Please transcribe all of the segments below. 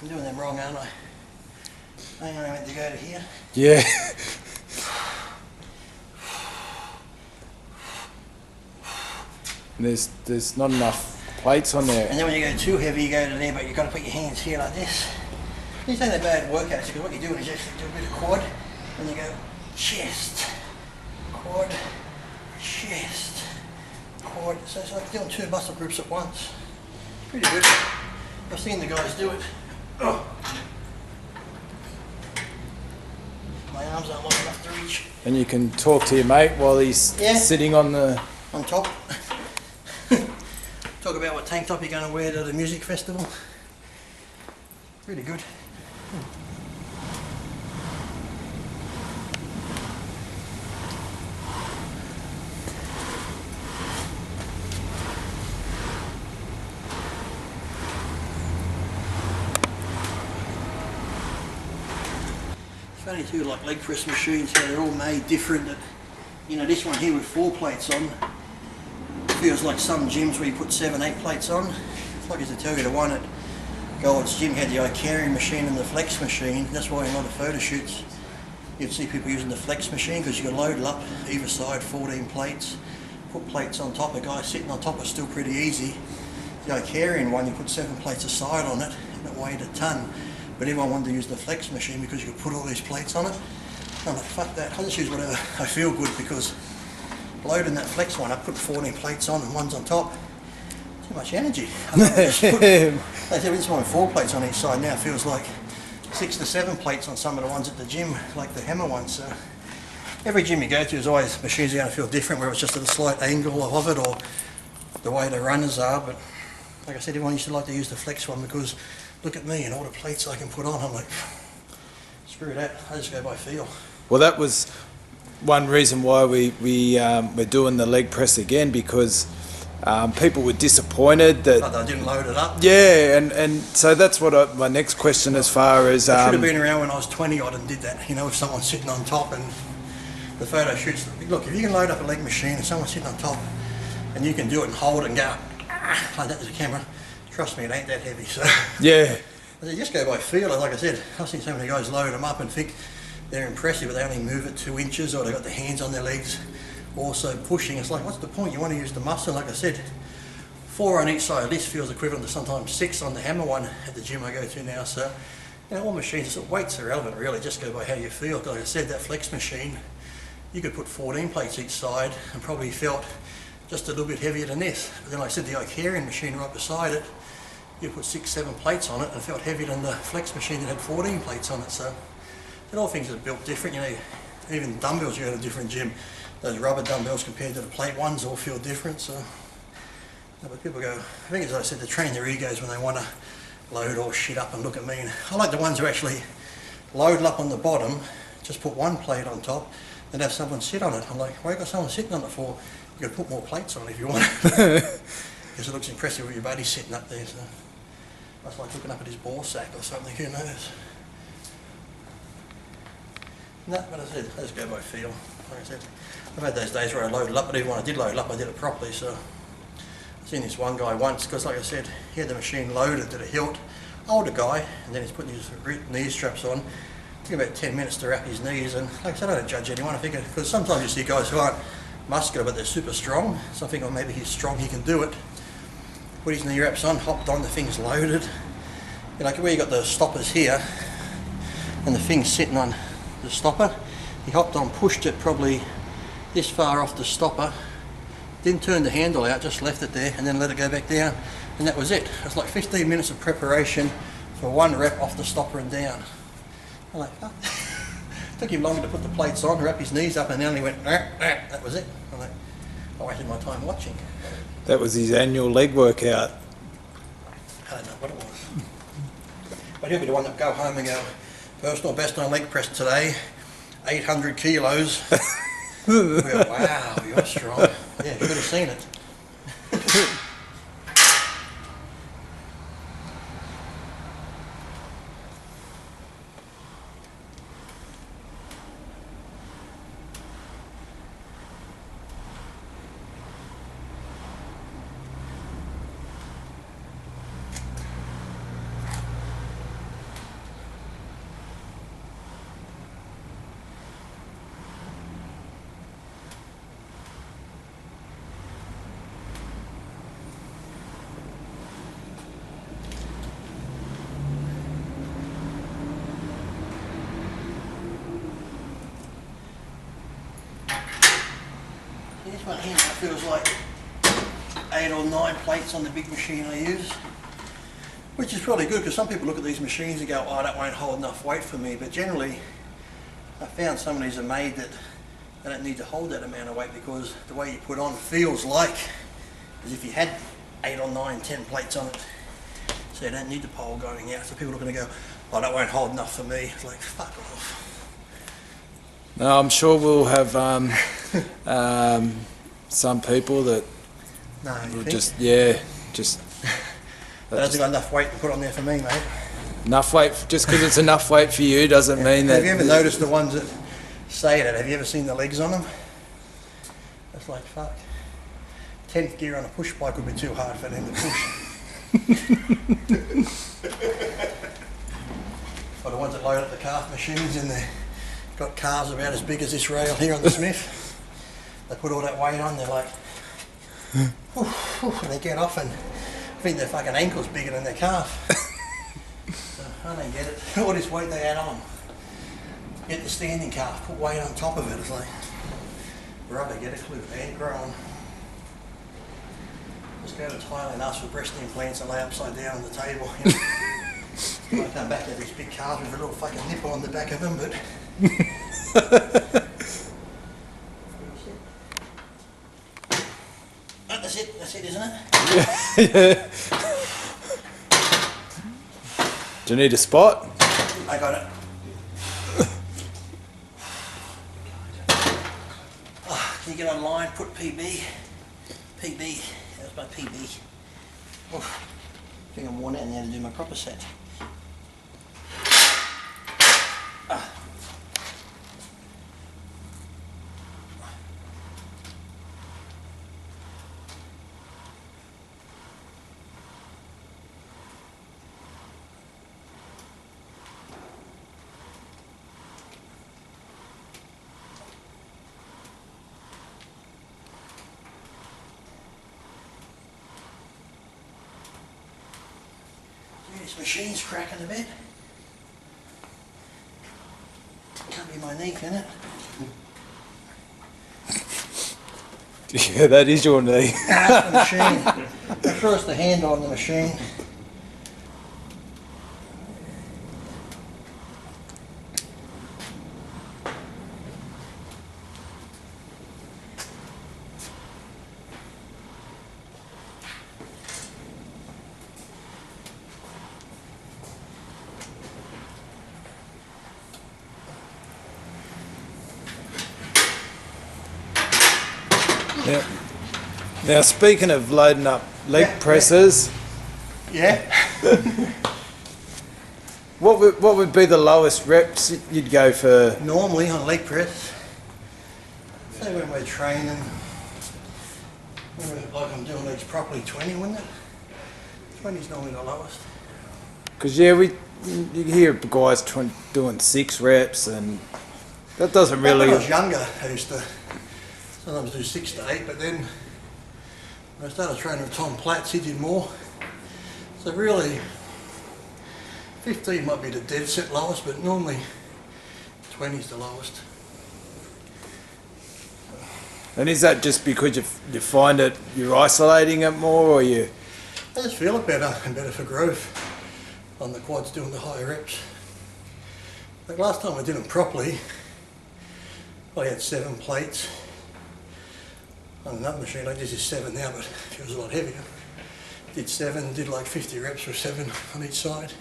I'm doing them wrong, aren't I? I only meant to go to here. Yeah. There's not enough plates on there. And then when you go too heavy, you go to there, but you've got to put your hands here like this. These ain't a bad workouts, because what you're doing is you actually do a bit of quad, and you go chest, quad, chest, quad. So it's like doing 2 muscle groups at once. Pretty good. I've seen the guys do it. Oh. My arms aren't long enough to reach. And you can talk to your mate while he's sitting on the... On top. Talk about what tank top you're going to wear to the music festival. Really good. It's funny too, like leg press machines, how they're all made different. That, you know, this one here with 4 plates on feels like some gyms where you put 7, 8 plates on. It's like I used to tell you, the one at Gold's Gym had the Icarian machine and the Flex machine. That's why in a lot of photo shoots you'd see people using the Flex machine, because you can load up either side 14 plates, put plates on top. A guy sitting on top is still pretty easy. The Icarian one, you put 7 plates aside on it and it weighed a ton. But everyone wanted to use the Flex machine because you could put all these plates on it. I'm like, fuck that, I'll just use whatever I feel good, because loading that Flex one, I put 14 plates on and one's on top. Too much energy. I said, this one 4 plates on each side now feels like 6 to 7 plates on some of the ones at the gym, like the hammer ones. So every gym you go to is always, machines are going to feel different, whether it's just at a slight angle of it or the way the runners are. But like I said, everyone used to like to use the Flex one because look at me and all the plates I can put on. I'm like, screw that, I just go by feel. Well, that was one reason why we're doing the leg press again, because people were disappointed that I didn't load it up. Yeah, and so that's what my next question, as far as I should have been around when I was 20 odd and did that, you know, with someone sitting on top. And the photo shoots, look, if you can load up a leg machine and someone's sitting on top and you can do it and hold it and go like that to the camera, trust me, it ain't that heavy. So yeah, they just go by feel. Like I said, I've seen so many guys load them up and think they're impressive, but they only move it 2 inches, or they've got their hands on their legs also pushing. It's like, what's the point? You want to use the muscle. Like I said, 4 on each side of this feels equivalent to sometimes 6 on the hammer one at the gym I go to now. So, you know, all machines, weight's irrelevant really, just go by how you feel. Like I said, that Flex machine, you could put 14 plates each side and probably felt just a little bit heavier than this. But then like I said, the Icarian machine right beside it, you put 6, 7 plates on it and it felt heavier than the Flex machine that had 14 plates on it. So, and all things are built different, you know, even dumbbells you go to a different gym. Those rubber dumbbells compared to the plate ones all feel different. So, but people go, I think as I said, to train their egos when they want to load all shit up and look at me. And I like the ones who actually load up on the bottom, just put 1 plate on top, and have someone sit on it. I'm like, why you got someone sitting on it for? You could put more plates on if you want. Because it looks impressive with your buddy sitting up there. So that's like looking up at his ball sack or something, who knows. No, but I said, I just go by feel. Like I said, I've had those days where I loaded up, but even when I did load it up, I did it properly. So I've seen this one guy once, because like I said, he had the machine loaded to the hilt, older guy, and then he's putting his knee straps on. It took about 10 minutes to wrap his knees, and like I said, I don't judge anyone. I think, because sometimes you see guys who aren't muscular, but they're super strong. So I think, oh, maybe he's strong, he can do it. Put his knee wraps on, hopped on, the thing's loaded. You know, like where you got the stoppers here, and the thing's sitting on the stopper, he hopped on, pushed it probably this far off the stopper, didn't turn the handle out, just left it there and then let it go back down, and that was it. It was like 15 minutes of preparation for 1 rep off the stopper and down. I'm like, fuck. Took him longer to put the plates on, wrap his knees up, and then he went, that was it. I'm like, I wasted my time watching. that was his annual leg workout. I don't know what it was. But he'll be the one that go home and go, personal best on leg press today, 800 kilos. We go, wow, you're strong. Yeah, you could have seen it. This one here now feels like 8 or 9 plates on the big machine I use, which is probably good because some people look at these machines and go, oh, that won't hold enough weight for me, but generally I found some of these are made that they don't need to hold that amount of weight because the way you put on feels like as if you had 8 or 9, 10 plates on it. So you don't need the pole going out. So people are going to go, oh, that won't hold enough for me. It's like, fuck off. No, I'm sure we'll have some people that No, you will think? just That hasn't got enough weight to put on there for me, mate. enough weight. Just because it's enough weight for you doesn't mean that. Have you ever noticed the ones that say that? Have you ever seen the legs on them? It's like, fuck. 10th gear on a push bike would be too hard for them to push. Or the ones that load up the calf machines and they've got calves about as big as this rail here on the Smith. They put all that weight on, they're like, oof, oof, and they get off and I think their fucking ankle's bigger than their calf. So I don't get it. All this weight they add on. Get the standing calf, put weight on top of it. It's like, rubber, get a clue, they ain't growing. Just go to Thailand, ask for breast implants and lay upside down on the table. You know? I come back to these big calves with a little fucking nipple on the back of them, but... Oh, that's it, isn't it? Do you need a spot? I got it. Oh, can you get online, put PB? PB, that was my PB. Oof. I think I'm worn out now to do my proper set. Ah. This machine's cracking a bit. Can't be my knee, can it? Yeah, that is your knee. That's the machine. I'm sure it's the handle on the machine. Yeah. Now, speaking of loading up leg Yeah, presses, Yeah? what would be the lowest reps you'd go for? Normally on leg press, say when we're training, like I'm doing legs properly, 20, wouldn't it? 20 is normally the lowest. Because you hear guys doing 6 reps, and that doesn't Back really. when I was younger, I used to sometimes do 6 to 8, but then when I started training with Tom Platts, he did more. So really, 15 might be the dead set lowest, but normally 20 is the lowest. And is that just because you find it you're isolating it more, or you? I just feel it better and better for growth on the quads doing the higher reps. Like last time I did them properly, I had 7 plates. On another machine, like this is 7 now, but it was a lot heavier. Did 7, did like 50 reps with 7 on each side.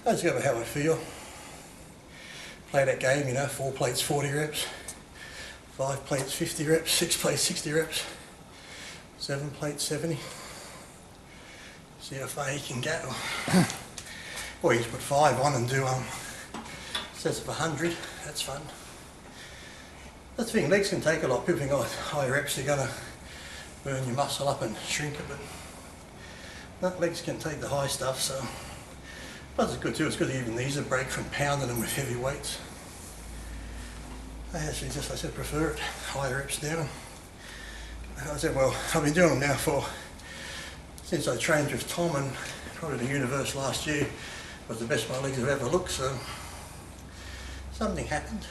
I just go by how I feel. Play that game, you know, 4 plates, 40 reps. 5 plates, 50 reps. 6 plates, 60 reps. 7 plates, 70. See how far you can go. Or you just put 5 on and do sets of 100. That's fun. That's the thing, legs can take a lot. People think, oh, high reps, you're going to burn your muscle up and shrink it, but no, legs can take the high stuff, so. But it's good too, it's good to give your knees a break from pounding them with heavy weights. I actually just, I said, prefer it, higher reps down. I said, well, I've been doing them now since I trained with Tom, and probably the universe last year was the best my legs have ever looked, so something happened.